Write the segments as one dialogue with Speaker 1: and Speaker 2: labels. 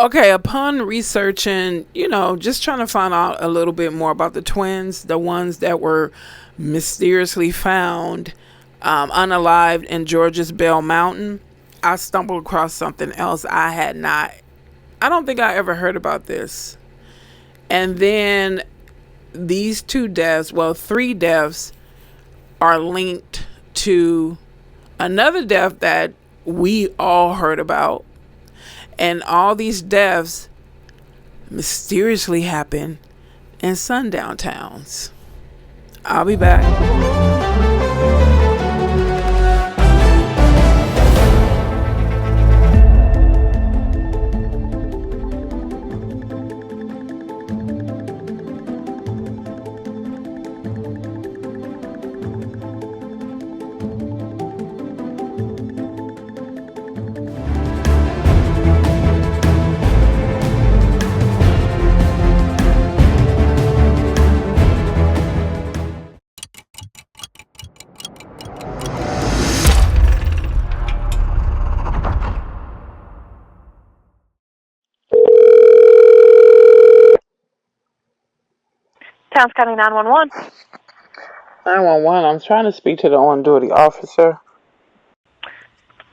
Speaker 1: Okay, upon researching, just trying to find out a little bit more about the twins, the ones that were mysteriously found unalived in Georgia's Bell Mountain, I stumbled across something else I don't think I ever heard about this. And then these three deaths are linked to another death that we all heard about. And all these deaths mysteriously happen in sundown towns. I'll be back.
Speaker 2: Towns County 911.
Speaker 1: 911, I'm trying to speak to the on-duty officer.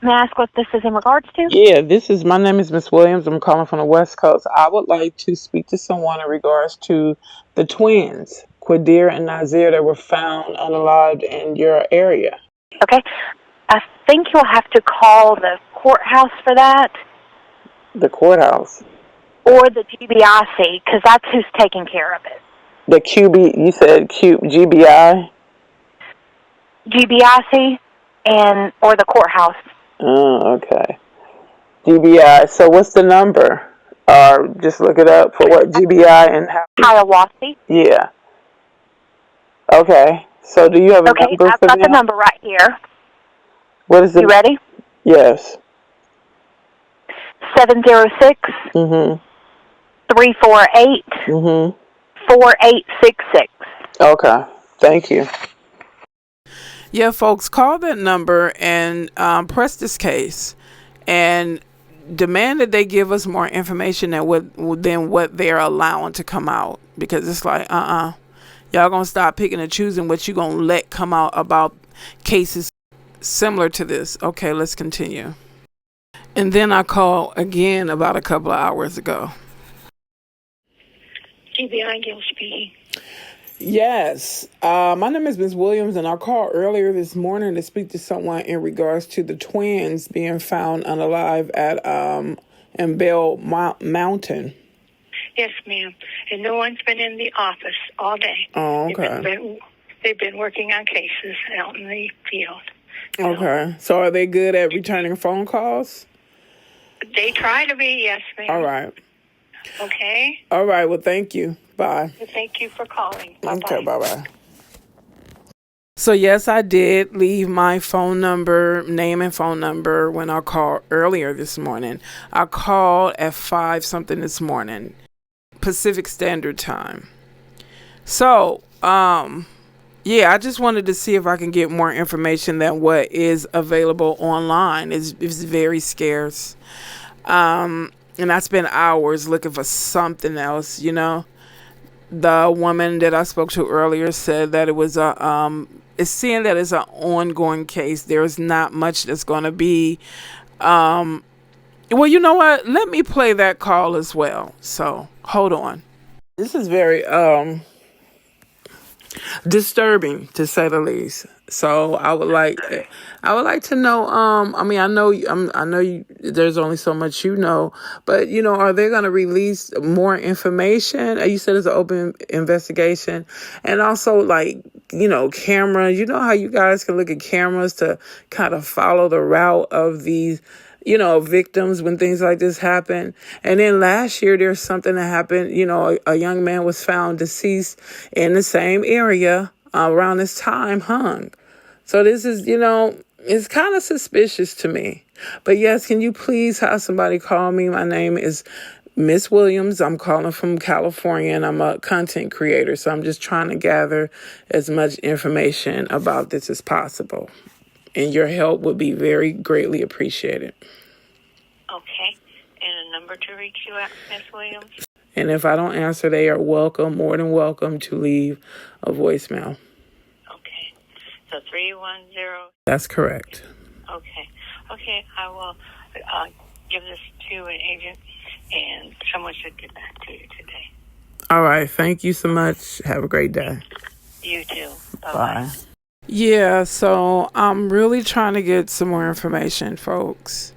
Speaker 2: May I ask what this is in regards to?
Speaker 1: Yeah, my name is Miss Williams. I'm calling from the West Coast. I would like to speak to someone in regards to the twins, Qaadir and Naazir, that were found unalived in your area.
Speaker 2: Okay. I think you'll have to call the courthouse for that.
Speaker 1: The courthouse?
Speaker 2: Or the GBI, because that's who's taking care of it.
Speaker 1: The you said GBI?
Speaker 2: GBI or the courthouse.
Speaker 1: Oh, okay. GBI. So what's the number? Just look it up for what GBI and how.
Speaker 2: Hiawassee.
Speaker 1: Yeah. Okay. So do you have a number for them?
Speaker 2: I've got the number right here.
Speaker 1: What is it?
Speaker 2: You ready?
Speaker 1: Yes.
Speaker 2: 706. 348. 4866.
Speaker 1: Okay. Thank you. Yeah, folks, call that number and press this case and demand that they give us more information than what they're allowing to come out. Because it's like, y'all gonna stop picking and choosing what you gonna let come out about cases similar to this. Okay, let's continue. And then I called again about a couple of hours ago.
Speaker 3: GBI speaking.
Speaker 1: Yes. My name is Ms. Williams, and I called earlier this morning to speak to someone in regards to the twins being found unalive at in Bell Mountain.
Speaker 3: Yes, ma'am. And no one's been in the office all day.
Speaker 1: Oh, okay.
Speaker 3: They've been working on cases out in the field.
Speaker 1: Okay. So are they good at returning phone calls?
Speaker 3: They try to be, yes, ma'am.
Speaker 1: All right.
Speaker 3: Okay.
Speaker 1: All right. Well, thank you. Bye.
Speaker 3: Thank you for calling. Bye-bye.
Speaker 1: Okay, bye-bye. So, yes, I did leave my name and phone number when I called earlier this morning. I called at 5-something this morning, Pacific Standard Time. So, yeah, I just wanted to see if I can get more information than what is available online. It's very scarce. And I spent hours looking for something else, The woman that I spoke to earlier said that it was it's seeing that it's an ongoing case. There's not much that's going to be, well, you know what? Let me play that call as well. So hold on. This is very, disturbing to say the least. So I would like to know. I know you. There's only so much but are they going to release more information? You said it's an open investigation, and also camera. You know how you guys can look at cameras to kind of follow the route of these victims when things like this happen. And then last year, there's something that happened. A young man was found deceased in the same area around this time, hung. So this is, it's kind of suspicious to me. But yes, can you please have somebody call me? My name is Miss Williams. I'm calling from California, and I'm a content creator. So I'm just trying to gather as much information about this as possible. And your help would be very greatly appreciated.
Speaker 3: Okay. And number to reach you at, Miss Williams?
Speaker 1: And if I don't answer, they are more than welcome to leave a voicemail.
Speaker 3: Okay. So 310.
Speaker 1: That's correct.
Speaker 3: Okay. Okay, I will give this to an agent, and someone should get back to you today.
Speaker 1: All right. Thank you so much. Have a great day.
Speaker 3: You too. Bye-bye.
Speaker 1: Bye. Yeah, so I'm really trying to get some more information, folks.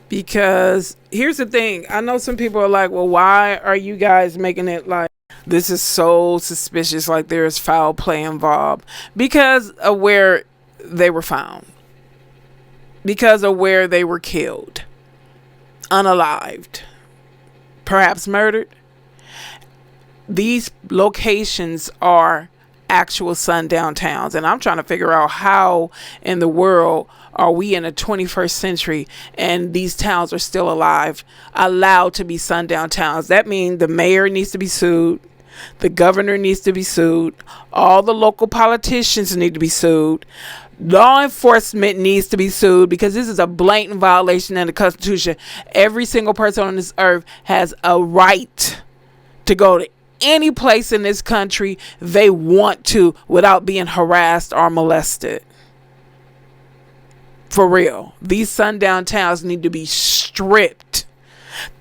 Speaker 1: Because here's the thing. I know some people are like, well, why are you guys making it like this is so suspicious, like there's foul play involved? Because of where they were found. Because of where they were killed. Unalived. Perhaps murdered. These locations are actual sundown towns, and I'm trying to figure out how in the world are we in the 21st century and these towns are still allowed to be sundown towns. That means the mayor needs to be sued, the governor needs to be sued, all the local politicians need to be sued, law enforcement needs to be sued, because this is a blatant violation of the Constitution. Every single person on this earth has a right to go to any place in this country they want to without being harassed or molested. For real. These sundown towns need to be stripped.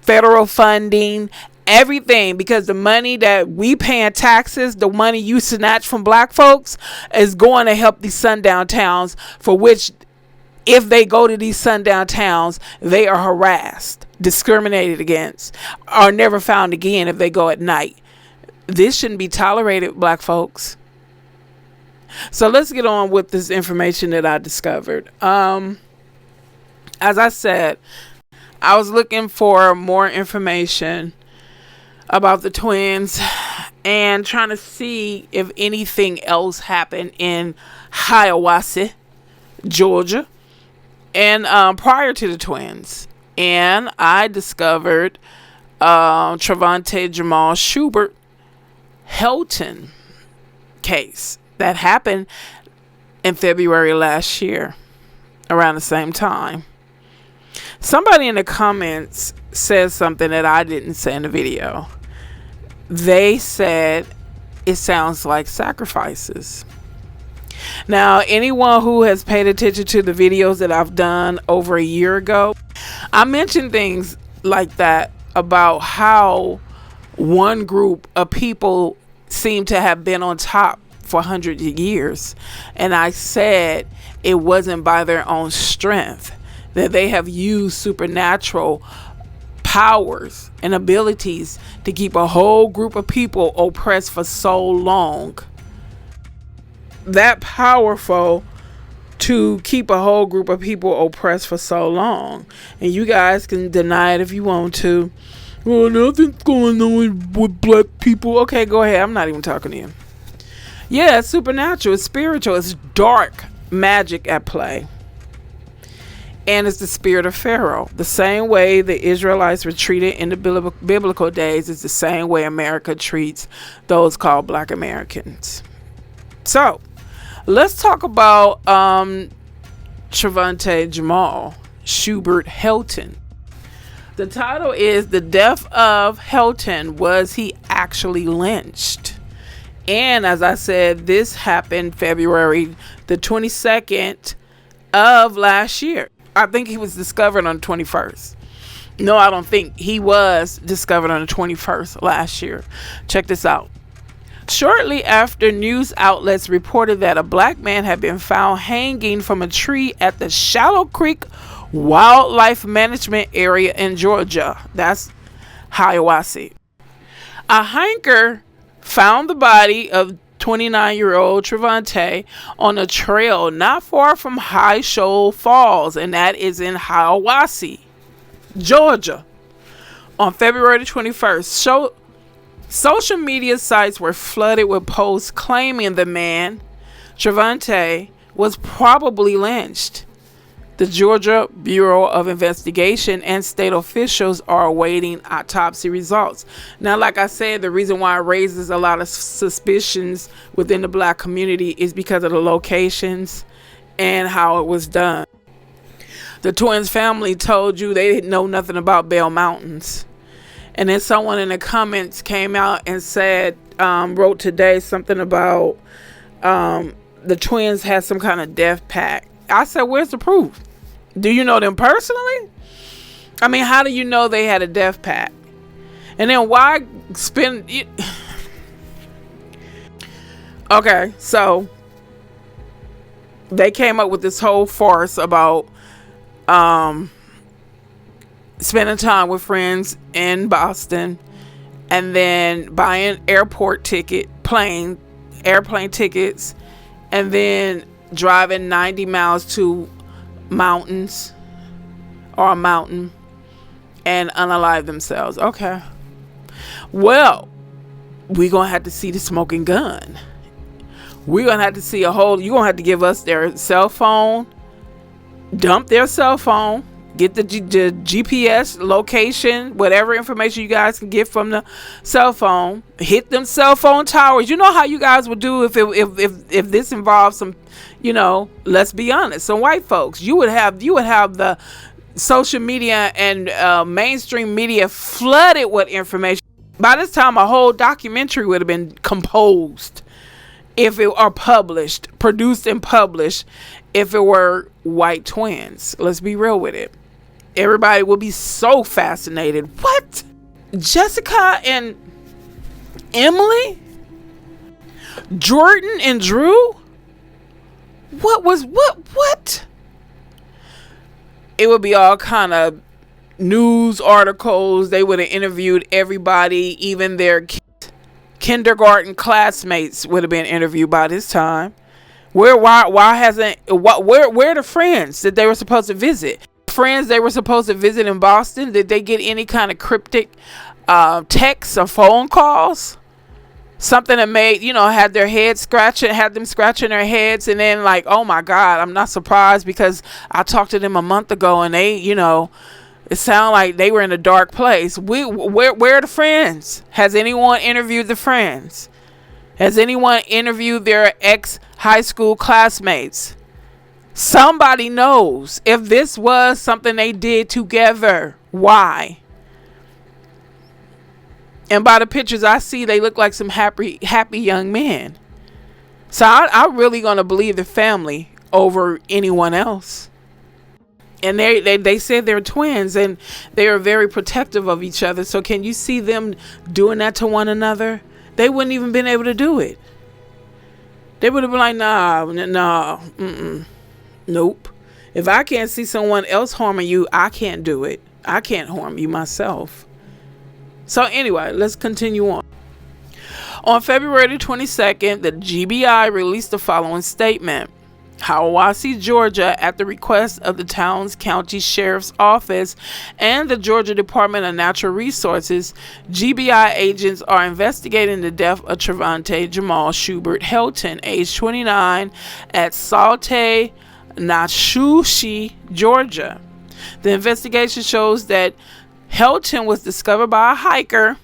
Speaker 1: Federal funding, everything, because the money that we pay in taxes, the money you snatch from black folks, is going to help these sundown towns, for which if they go to these sundown towns, they are harassed, discriminated against, are never found again if they go at night. This shouldn't be tolerated, black folks. So let's get on with this information that I discovered. As I said, I was looking for more information about the twins and trying to see if anything else happened in Hiwasse, Georgia, and prior to the twins. And I discovered Trevonte Jamal Shubert-Helton case that happened in February last year, around the same time. Somebody in the comments said something that I didn't say in the video. They said it sounds like sacrifices. Now, anyone who has paid attention to the videos that I've done over a year ago, I mentioned things like that about how one group of people seem to have been on top for hundreds of years. And I said it wasn't by their own strength, that they have used supernatural powers and abilities to keep a whole group of people oppressed for so long. That powerful to keep a whole group of people oppressed for so long. And you guys can deny it if you want to. Well, nothing's going on with black people. Okay, go ahead. I'm not even talking to you. Yeah, it's supernatural. It's spiritual. It's dark magic at play. And it's the spirit of Pharaoh. The same way the Israelites were treated in the biblical days is the same way America treats those called black Americans. So, let's talk about Trevonte Jamal Shubert-Helton. The title is The Death of Hilton. Was he actually lynched? And as I said, this happened February the 22nd of last year. I think he was discovered on the 21st. No, I don't think. He was discovered on the 21st last year. Check this out. Shortly after news outlets reported that a black man had been found hanging from a tree at the Shallow Creek Wildlife Management Area in Georgia. That's Hiawassee. A hiker found the body of 29-year-old Travante on a trail not far from High Shoal Falls, and that is in Hiwassee, Georgia, on February 21st. Social media sites were flooded with posts claiming the man, Travante, was probably lynched. The Georgia Bureau of Investigation and state officials are awaiting autopsy results. Now, like I said, the reason why it raises a lot of suspicions within the black community is because of the locations and how it was done. The twins' family told you they didn't know nothing about Bell Mountains. And then someone in the comments came out and said, wrote today something about the twins had some kind of death pact. I said, where's the proof? Do you know them personally? I mean, how do you know they had a death pact? And then why spend it? Okay, so they came up with this whole farce about spending time with friends in Boston and then buying airport ticket, airplane tickets, and then driving 90 miles to mountains or a mountain and unalive themselves. Okay. Well, we're going to have to see the smoking gun. We're going to have to see you're going to have to give us their cell phone, dump their cell phone, get the GPS location, whatever information you guys can get from the cell phone, hit them cell phone towers. You know how you guys would do if this involves some, let's be honest, some white folks. You would have the social media and mainstream media flooded with information. By this time, a whole documentary would have been composed if it are produced and published, if it were white twins. Let's be real with it. Everybody would be so fascinated. What? Jessica and Emily? Jordan and Drew? What? It would be all kind of news articles. They would have interviewed everybody, even their kindergarten classmates would have been interviewed by this time. Where are the friends that they were supposed to visit? Friends they were supposed to visit in Boston, did they get any kind of cryptic texts or phone calls? Something that made, had them scratching their heads, and then like, oh my God, I'm not surprised because I talked to them a month ago and they, it sounded like they were in a dark place. Where are the friends? Has anyone interviewed the friends? Has anyone interviewed their ex-high school classmates? Somebody knows if this was something they did together. Why? And by the pictures I see, they look like some happy young men. So I'm really going to believe the family over anyone else. And they said they're twins and they are very protective of each other. So can you see them doing that to one another? They wouldn't even been able to do it. They would have been like, nah, nope. If I can't see someone else harming you, I can't do it. I can't harm you myself. So anyway, let's continue on. On February 22nd, the GBI released the following statement. Hiwasse, Georgia, at the request of the town's county sheriff's office and the Georgia Department of Natural Resources, GBI agents are investigating the death of Trevonte Jamal Shubert-Helton, age 29, at Sautee Nacoochee, Georgia. The investigation shows that Hilton was discovered by a hiker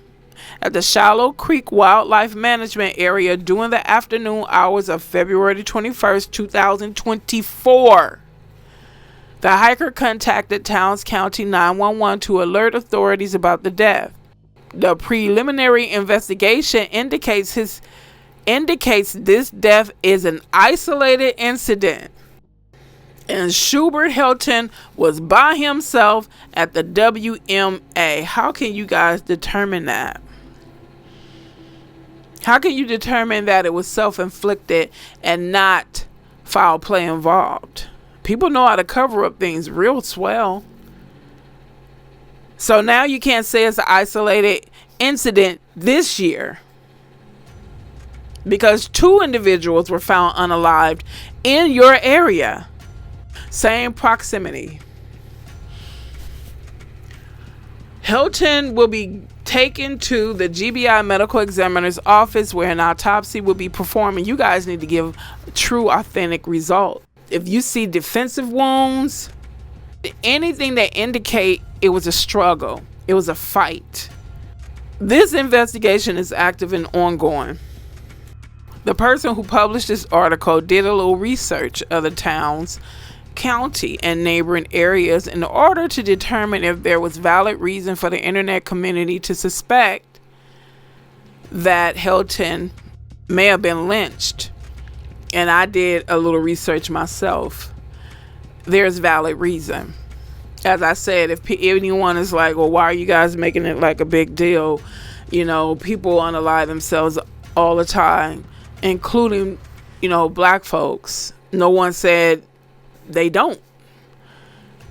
Speaker 1: at the Shallow Creek Wildlife Management Area during the afternoon hours of February 21st, 2024. The hiker contacted Towns County 911 to alert authorities about the death. The preliminary investigation indicates this death is an isolated incident, and Shubert-Helton was by himself at the WMA. How can you guys determine that? How can you determine that it was self-inflicted and not foul play involved? People know how to cover up things real swell. So now you can't say it's an isolated incident this year, because 2 individuals were found unalived in your area. Same proximity. Hilton will be taken to the GBI medical examiner's office where an autopsy will be performed. And you guys need to give true, authentic results. If you see defensive wounds, anything that indicate it was a struggle, it was a fight. This investigation is active and ongoing. The person who published this article did a little research of the town's County and neighboring areas in order to determine if there was valid reason for the internet community to suspect that Hilton may have been lynched. And I did a little research myself. There's valid reason. As I said, if anyone is like, well, why are you guys making it like a big deal? You know, people unalive themselves all the time, including, you know, black folks. No one said they don't.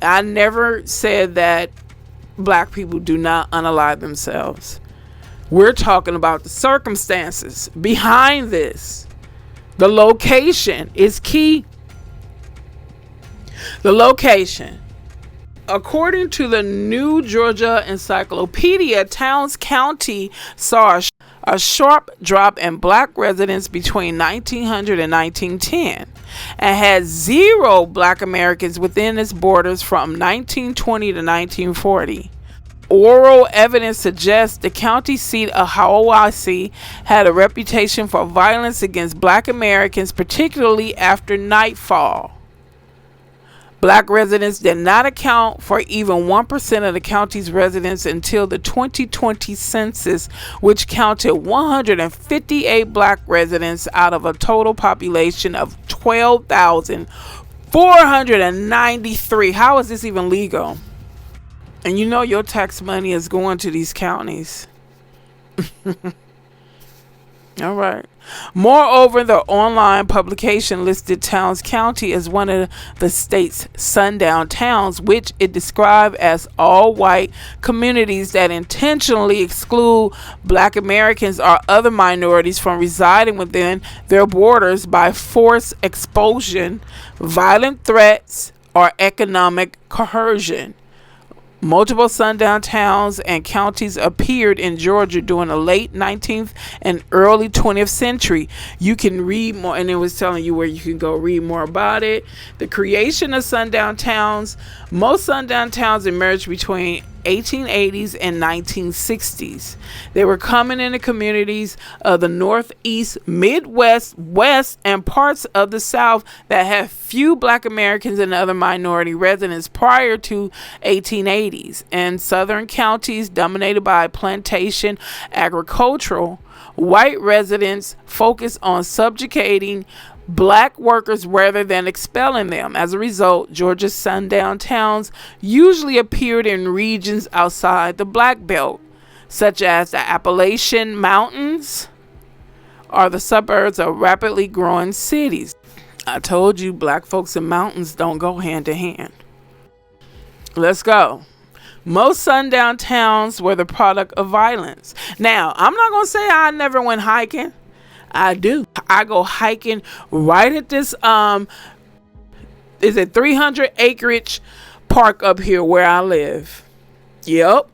Speaker 1: I never said that black people do not unalive themselves. We're talking about the circumstances behind this. The location is key. The location. According to the New Georgia Encyclopedia, Towns County saw a sharp drop in black residents between 1900 and 1910 and had 0 black Americans within its borders from 1920 to 1940. Oral evidence suggests the county seat of Hiawassee had a reputation for violence against black Americans, particularly after nightfall. Black residents did not account for even 1% of the county's residents until the 2020 census, which counted 158 black residents out of a total population of 12,493. How is this even legal? And you know your tax money is going to these counties. All right. Moreover, the online publication listed Towns County as one of the state's sundown towns, which it described as all white communities that intentionally exclude black Americans or other minorities from residing within their borders by forced expulsion, violent threats, or economic coercion. Multiple sundown towns and counties appeared in Georgia during the late 19th and early 20th century. You can read more, and it was telling you where you can go read more about it. The creation of sundown towns. Most sundown towns emerged between 1880s and 1960s. They were common in the communities of the Northeast, Midwest, West, and parts of the South that had few black Americans and other minority residents prior to 1880s. And southern counties dominated by plantation agricultural, white residents focused on subjugating black workers rather than expelling them. As a result, Georgia's sundown towns usually appeared in regions outside the Black Belt, such as the Appalachian Mountains or the suburbs of rapidly growing cities. I told you black folks and mountains don't go hand to hand. Let's go. Most sundown towns were the product of violence. Now, I'm not going to say I never went hiking. I do. I go hiking right at this 300 acreage park up here where I live. Yep.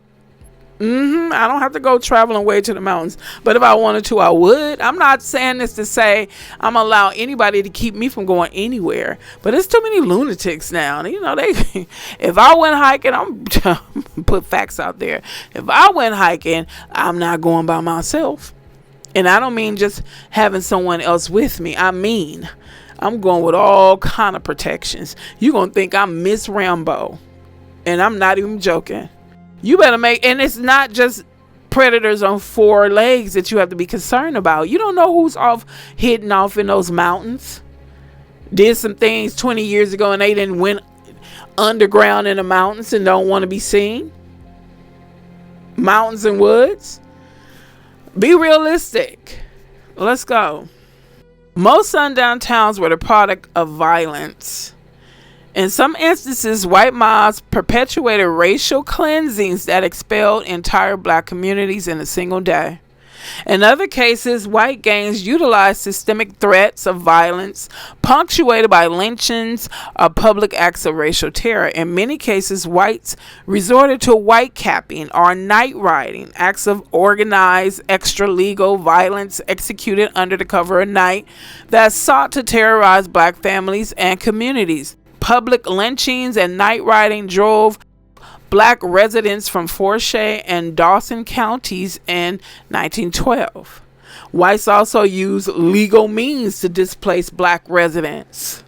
Speaker 1: I don't have to go traveling way to the mountains, but if I wanted to, I would. I'm not saying this to say I'm allow anybody to keep me from going anywhere, but it's too many lunatics now. You know, if I went hiking, I'm put facts out there. If I went hiking, I'm not going by myself. And I don't mean just having someone else with me. I mean, I'm going with all kind of protections. You're going to think I'm Miss Rambo. And I'm not even joking. You better and it's not just predators on 4 legs that you have to be concerned about. You don't know who's hidden off in those mountains. Did some things 20 years ago and they didn't went underground in the mountains and don't want to be seen. Mountains and woods. Be realistic. Let's go. Most sundown towns were the product of violence. In some instances, white mobs perpetuated racial cleansings that expelled entire black communities in a single day. In other cases, white gangs utilized systemic threats of violence, punctuated by lynchings or public acts of racial terror. In many cases, whites resorted to white capping or night riding, acts of organized extra-legal violence executed under the cover of night that sought to terrorize black families and communities. Public lynchings and night riding drove black residents from Forsyth and Dawson counties in 1912. Whites also used legal means to displace black residents.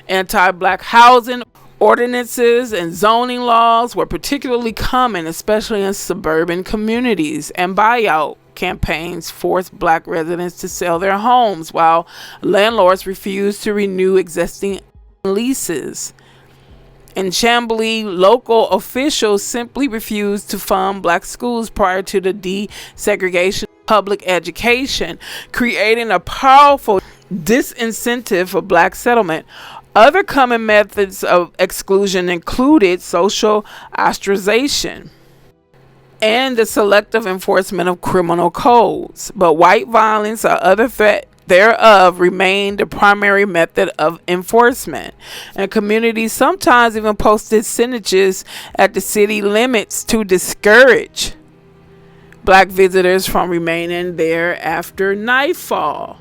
Speaker 1: Anti-black housing ordinances and zoning laws were particularly common, especially in suburban communities, and buyout campaigns forced black residents to sell their homes while landlords refused to renew existing leases. In Chamblee, local officials simply refused to fund black schools prior to the desegregation of public education, creating a powerful disincentive for black settlement. Other common methods of exclusion included social ostracization and the selective enforcement of criminal codes, but white violence or other threat thereof remained the primary method of enforcement, and communities sometimes even posted signatures at the city limits to discourage black visitors from remaining there after nightfall.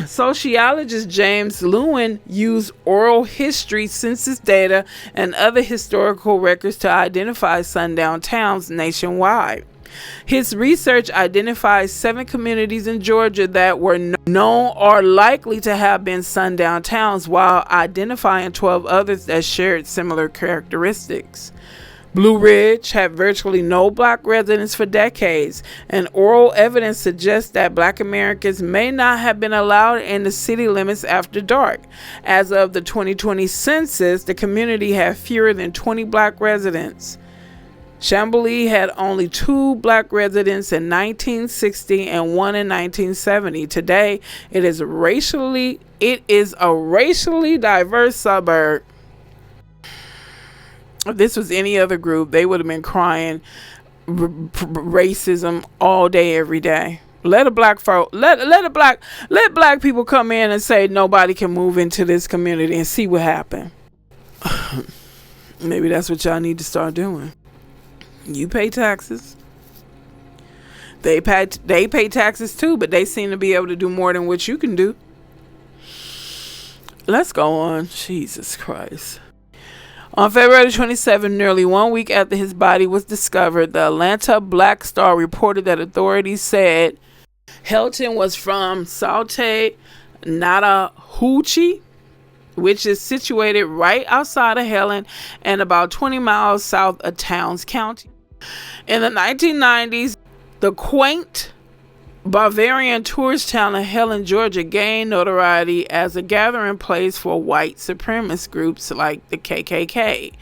Speaker 1: Sociologist James Lewin used oral history, census data, and other historical records to identify sundown towns nationwide. His research identified 7 communities in Georgia that were known or likely to have been sundown towns, while identifying 12 others that shared similar characteristics. Blue Ridge had virtually no black residents for decades, and oral evidence suggests that black Americans may not have been allowed in the city limits after dark. As of the 2020 census, the community had fewer than 20 black residents. Chamblee had only 2 black residents in 1960 and 1 in 1970. Today, it is a racially diverse suburb. If this was any other group, they would have been crying racism all day, every day. Let black people come in and say nobody can move into this community and see what happens. Maybe that's what y'all need to start doing. You pay taxes. They pay taxes too, but they seem to be able to do more than what you can do. Let's go on. Jesus Christ. On February 27, nearly 1 week after his body was discovered, the Atlanta Black Star reported that authorities said Hilton was from Sautee Nacoochee, which is situated right outside of Hilton and about 20 miles south of Towns County. In the 1990s, the quaint Bavarian tourist town of Hilton, Georgia, gained notoriety as a gathering place for white supremacist groups like the KKK.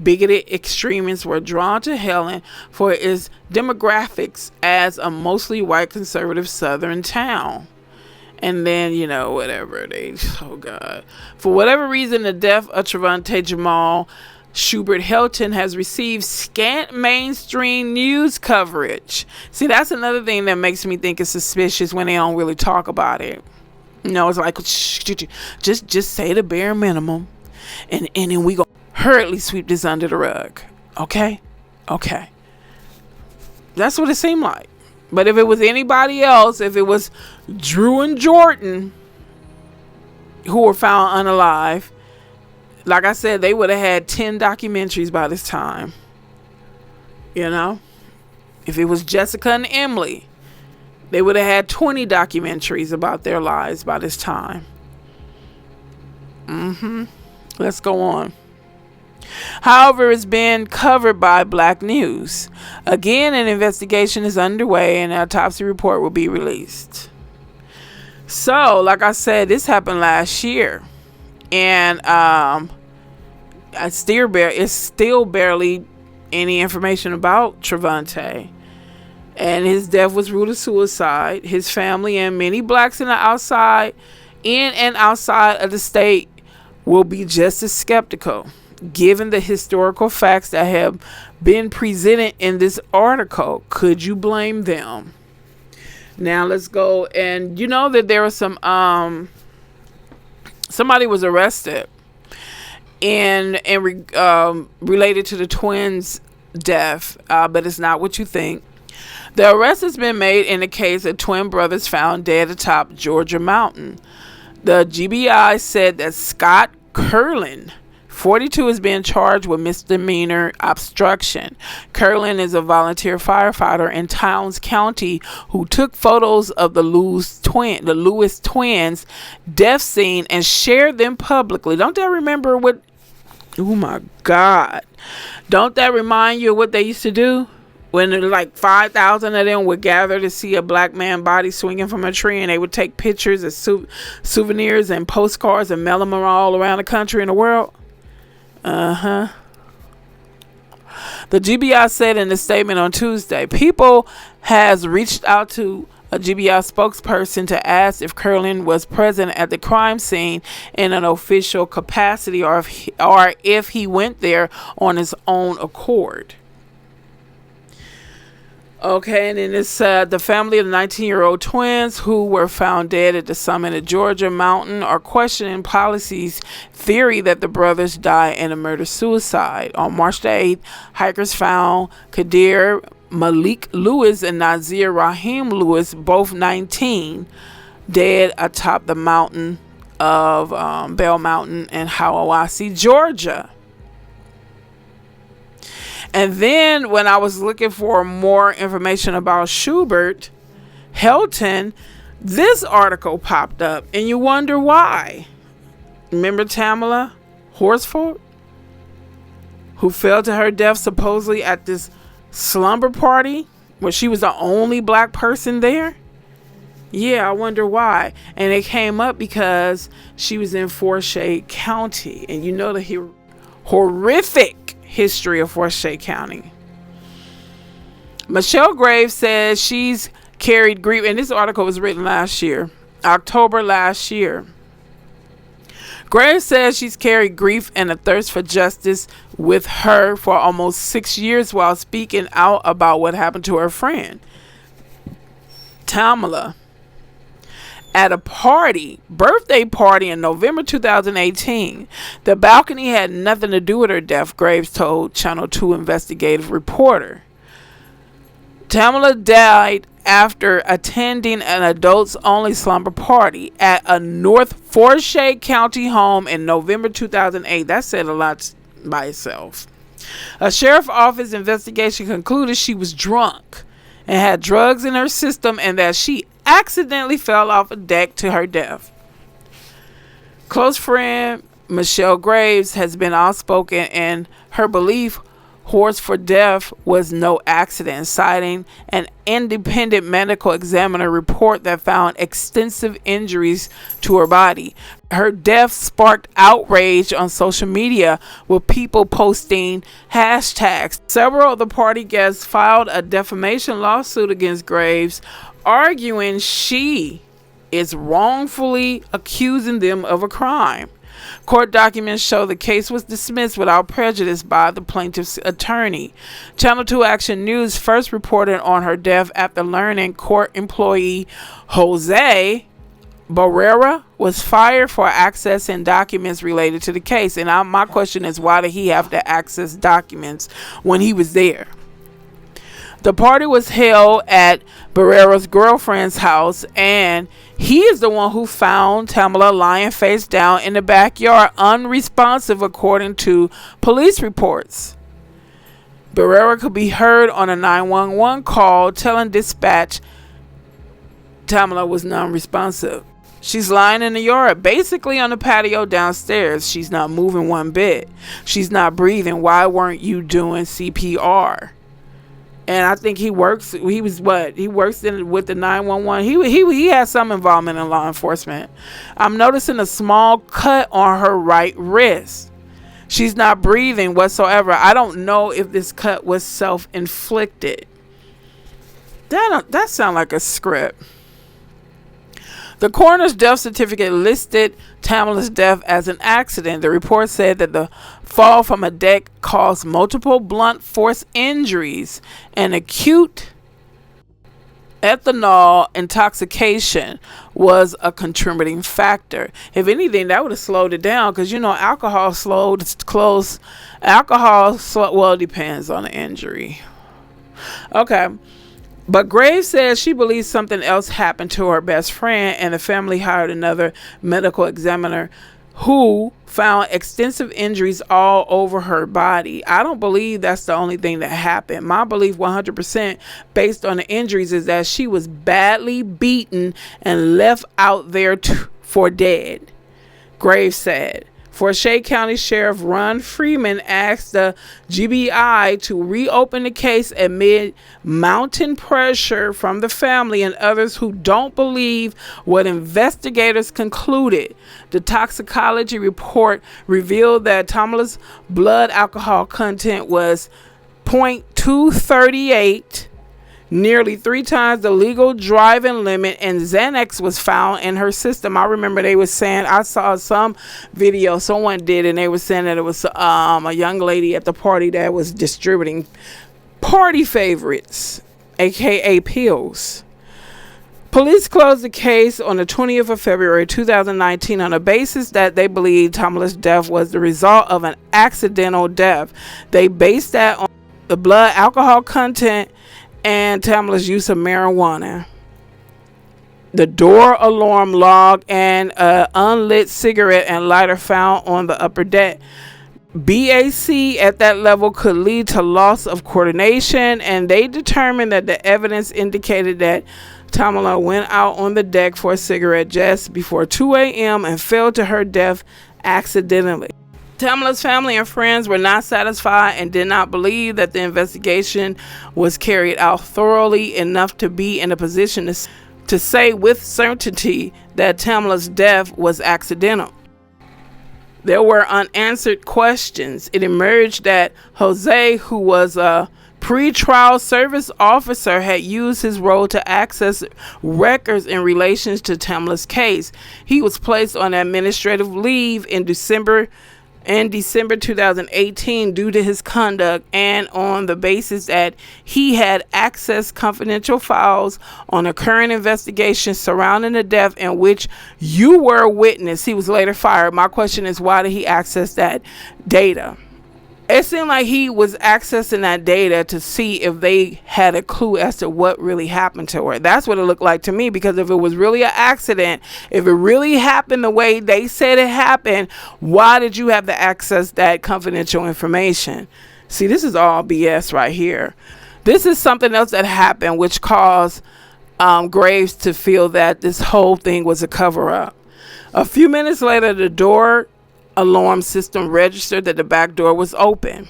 Speaker 1: Bigoted extremists were drawn to Hilton for its demographics as a mostly white conservative southern town. And then, whatever for whatever reason, the death of Trevonte Jamal Shubert-Helton has received scant mainstream news coverage. See, that's another thing that makes me think it's suspicious when they don't really talk about it. It's like, just say the bare minimum, and then we go hurriedly sweep this under the rug. Okay. That's what it seemed like. But if it was anybody else, if it was Drew and Jordan who were found unalive, like I said, they would have had 10 documentaries by this time. If it was Jessica and Emily, they would have had 20 documentaries about their lives by this time. Let's go on. However, it's been covered by Black News. Again, an investigation is underway and an autopsy report will be released. So, like I said, this happened last year. And it's still barely any information about Travante. And his death was ruled a suicide. His family and many blacks in and outside of the state will be just as skeptical, given the historical facts that have been presented in this article. Could you blame them? Now let's go. And that there was somebody was arrested and related to the twins' death, but it's not what you think. The arrest has been made in the case of twin brothers found dead atop Georgia Mountain. The GBI said that Scott Curlin, 42 is being charged with misdemeanor obstruction. Curlin is a volunteer firefighter in Towns County who took photos of the Lewis twins' death scene and shared them publicly. Don't that remember what? Oh my God! Don't that remind you of what they used to do? When like 5,000 of them would gather to see a black man body swinging from a tree, and they would take pictures as souvenirs and postcards and mail them all around the country and the world. The GBI said in a statement on Tuesday, People has reached out to a GBI spokesperson to ask if Curlin was present at the crime scene in an official capacity or if he went there on his own accord. Okay, and then it said the family of the 19-year-old twins who were found dead at the summit of Georgia mountain are questioning policy's theory that the brothers died in a murder-suicide. On March the 8th, hikers found Qaadir, Malik Lewis, and Nazir Rahim Lewis, both 19, dead atop the mountain of Bell Mountain in Hiwassee, Georgia. And then when I was looking for more information about Shubert-Helton, this article popped up, and you wonder why. Remember Tamla Horsford, who fell to her death supposedly at this slumber party where she was the only black person there? Yeah, I wonder why. And it came up because she was in Forsyth County, and you know the horrific history of Forsyth County. Michelle Graves says she's carried grief, and this article was written last year, October last year. Graves says she's carried grief and a thirst for justice with her for almost 6 years while speaking out about what happened to her friend Tamla at a birthday party in November 2018. The balcony had nothing to do with her death, Graves told Channel 2 investigative reporter. Tamla died after attending an adults-only slumber party at a North Forsyth County home in November 2008. That said a lot by itself. A sheriff's office investigation concluded she was drunk and had drugs in her system, and that she accidentally fell off a deck to her death. Close friend Michelle Graves has been outspoken in her belief Horsford's death was no accident, citing an independent medical examiner report that found extensive injuries to her body. Her death sparked outrage on social media, with people posting hashtags. Several of the party guests filed a defamation lawsuit against Graves, arguing she is wrongfully accusing them of a crime. Court documents show the case was dismissed without prejudice by the plaintiff's attorney. Channel 2 Action News first reported on her death after learning court employee Jose Barrera was fired for accessing documents related to the case. And my question is, why did he have to access documents when he was there? The party was held at Barrera's girlfriend's house, and he is the one who found Tamla lying face down in the backyard, unresponsive, according to police reports. Barrera could be heard on a 911 call telling dispatch Tamla was non-responsive. She's lying in the yard, basically on the patio downstairs. She's not moving one bit. She's not breathing. Why weren't you doing CPR? And I think he works with the 911. He has some involvement in law enforcement. I'm noticing a small cut on her right wrist. She's not breathing whatsoever. I don't know if this cut was self-inflicted. That sounds like a script. The coroner's death certificate listed Tamla's death as an accident. The report said that the fall from a deck caused multiple blunt force injuries and acute ethanol intoxication was a contributing factor. If anything, that would have slowed it down, because alcohol well, it depends on the injury. Okay. But Graves says she believes something else happened to her best friend, and the family hired another medical examiner who found extensive injuries all over her body. I don't believe that's the only thing that happened. My belief 100% based on the injuries is that she was badly beaten and left out there for dead. Graves said. Forsyth County Sheriff Ron Freeman asked the GBI to reopen the case amid mounting pressure from the family and others who don't believe what investigators concluded. The toxicology report revealed that Tamla's blood alcohol content was 0.238, nearly 3 times the legal driving limit, and Xanax was found in her system. I remember they were saying, I saw some video someone did, and they were saying that it was a young lady at the party that was distributing party favorites, aka pills. Police closed the case on the 20th of February 2019 on the basis that they believed Tamla's death was the result of an accidental death. They based that on the blood alcohol content and Tamla's use of marijuana. The door alarm log and an unlit cigarette and lighter found on the upper deck. BAC at that level could lead to loss of coordination, and they determined that the evidence indicated that Tamla went out on the deck for a cigarette just before 2 a.m. and fell to her death accidentally. Tamla's family and friends were not satisfied and did not believe that the investigation was carried out thoroughly enough to be in a position to say with certainty that Tamla's death was accidental. There were unanswered questions. It emerged that Jose, who was a pre-trial service officer, had used his role to access records in relation to Tamla's case. He was placed on administrative leave in December 2018 due to his conduct and on the basis that he had accessed confidential files on a current investigation surrounding the death in which you were a witness. He was later fired. My question is, why did he access that data? It seemed like he was accessing that data to see if they had a clue as to what really happened to her. That's what it looked like to me, because if it was really an accident, if it really happened the way they said it happened, why did you have to access that confidential information? See, this is all BS right here. This is something else that happened which caused Graves to feel that this whole thing was a cover-up. A few minutes later, the door alarm system registered that the back door was open.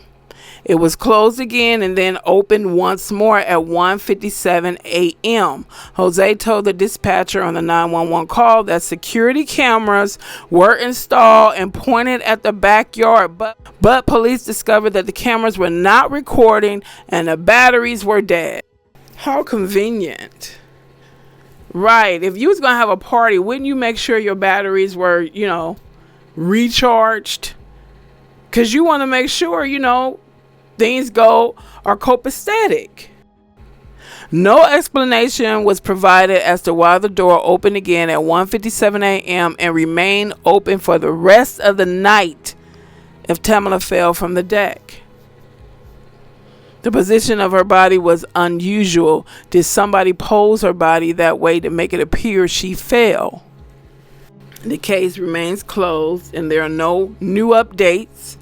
Speaker 1: It was closed again and then opened once more at 1:57 a.m. Jose told the dispatcher on the 911 call that security cameras were installed and pointed at the backyard, but police discovered that the cameras were not recording and the batteries were dead. How convenient. Right. If you was going to have a party, wouldn't you make sure your batteries were, recharged? Because you want to make sure, things are copacetic. No explanation was provided as to why the door opened again at 1:57 a.m. and remained open for the rest of the night if Tamla fell from the deck. The position of her body was unusual. Did somebody pose her body that way to make it appear she fell? The case remains closed and there are no new updates.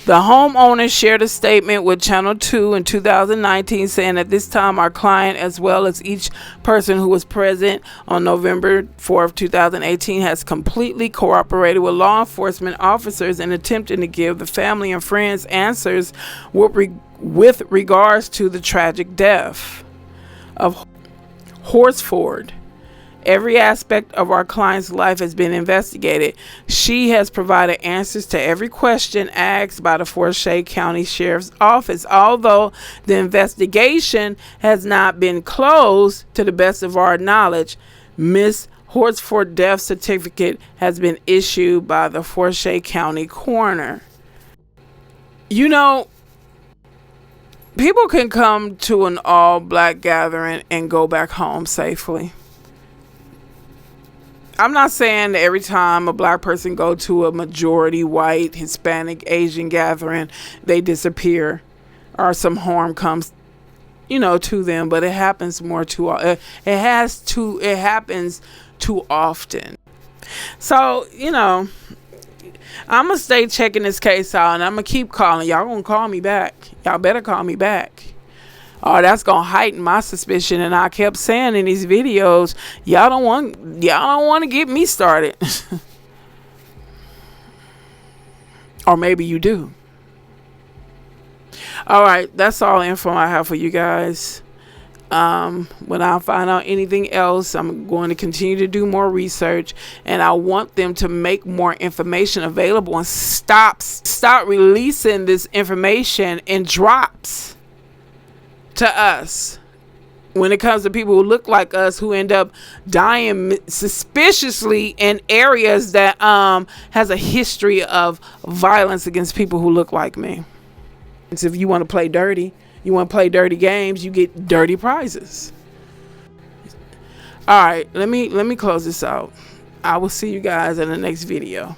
Speaker 1: The homeowner shared a statement with Channel 2 in 2019 saying, at this time our client, as well as each person who was present on November 4th, 2018, has completely cooperated with law enforcement officers in attempting to give the family and friends answers with regards to the tragic death of Horsford. Every aspect of our client's life has been investigated. She has provided answers to every question asked by the Forsyth County Sheriff's Office. Although the investigation has not been closed, to the best of our knowledge, Miss Horsford's death certificate has been issued by the Forsyth County coroner. People can come to an all-black gathering and go back home safely. I'm not saying that every time a black person go to a majority white, Hispanic, Asian gathering, they disappear or some harm comes, to them. But it happens it happens too often. So, I'm gonna stay checking this case out, and I'm gonna keep calling. Y'all gonna call me back. Y'all better call me back. Oh, that's gonna heighten my suspicion. And I kept saying in these videos, y'all don't want to get me started. Or maybe you do. All right, that's all the info I have for you guys. When I find out anything else, I'm going to continue to do more research, and I want them to make more information available and stop releasing this information in drops to us when it comes to people who look like us, who end up dying suspiciously in areas that has a history of violence against people who look like me. So if you want to play dirty, you want to play dirty games, you get dirty prizes. All right, let me close this out. I will see you guys in the next video.